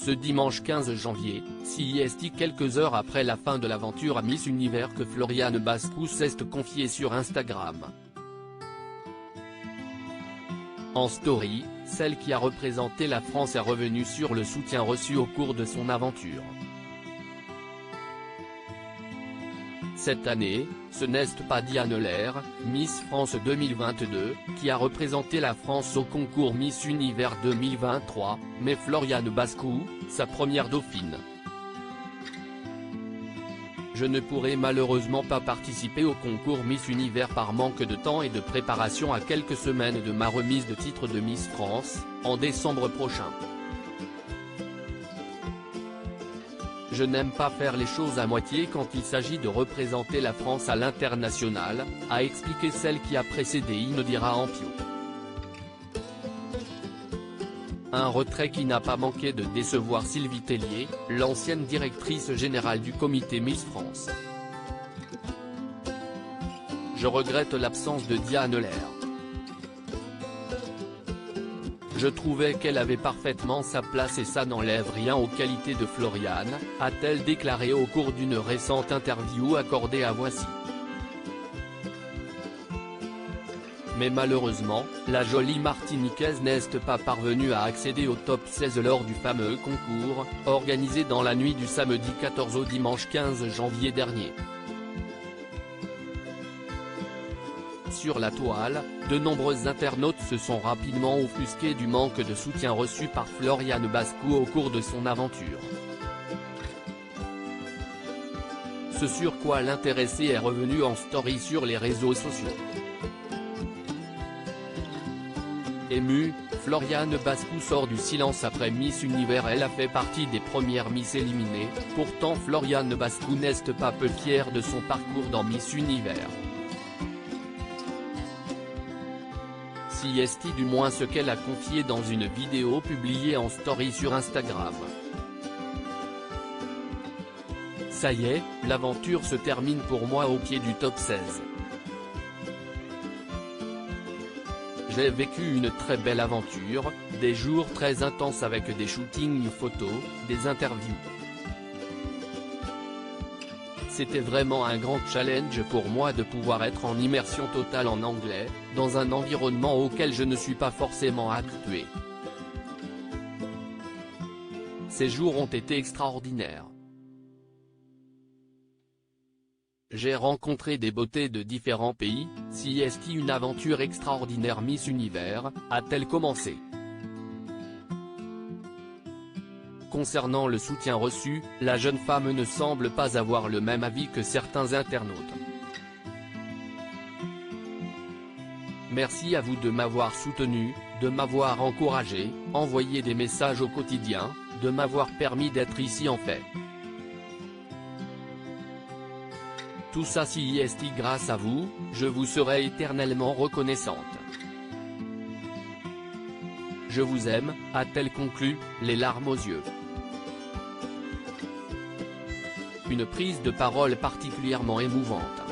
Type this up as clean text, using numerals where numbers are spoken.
ce dimanche 15 janvier, CIST quelques heures après la fin de l'aventure à Miss Univers que Floriane Bascou s'est confiée sur Instagram. En story, celle qui a représenté la France est revenue sur le soutien reçu au cours de son aventure. Cette année, ce n'est pas Diane Lair, Miss France 2022, qui a représenté la France au concours Miss Univers 2023, mais Floriane Bascou, sa première dauphine. Je ne pourrai malheureusement pas participer au concours Miss Univers par manque de temps et de préparation à quelques semaines de ma remise de titre de Miss France, en décembre prochain. Je n'aime pas faire les choses à moitié quand il s'agit de représenter la France à l'international, a expliqué celle qui a précédé Inodira Ampio. Un retrait qui n'a pas manqué de décevoir Sylvie Tellier, l'ancienne directrice générale du comité Miss France. Je regrette l'absence de Diane Lair. Je trouvais qu'elle avait parfaitement sa place et ça n'enlève rien aux qualités de Floriane, a-t-elle déclaré au cours d'une récente interview accordée à Voici. Mais malheureusement, la jolie Martiniquaise n'est pas parvenue à accéder au top 16 lors du fameux concours, organisé dans la nuit du samedi 14 au dimanche 15 janvier dernier. Sur la toile, de nombreux internautes se sont rapidement offusqués du manque de soutien reçu par Floriane Bascou au cours de son aventure. Ce sur quoi l'intéressée est revenue en story sur les réseaux sociaux. Émue, Floriane Bascou sort du silence après Miss Univers. Elle a fait partie des premières Miss éliminées, pourtant Floriane Bascou n'est pas peu fière de son parcours dans Miss Univers. CIST du moins ce qu'elle a confié dans une vidéo publiée en story sur Instagram. Ça y est, l'aventure se termine pour moi au pied du top 16. J'ai vécu une très belle aventure, des jours très intenses avec des shootings photos, des interviews. C'était vraiment un grand challenge pour moi de pouvoir être en immersion totale en anglais, dans un environnement auquel je ne suis pas forcément habitué. Ces jours ont été extraordinaires. J'ai rencontré des beautés de différents pays, CIST une aventure extraordinaire Miss Univers, a-t-elle commencé. Concernant le soutien reçu, la jeune femme ne semble pas avoir le même avis que certains internautes. Merci à vous de m'avoir soutenu, de m'avoir encouragé, envoyé des messages au quotidien, de m'avoir permis d'être ici en fait. Tout ça CIST grâce à vous, je vous serai éternellement reconnaissante. Je vous aime, a-t-elle conclu, les larmes aux yeux. Une prise de parole particulièrement émouvante.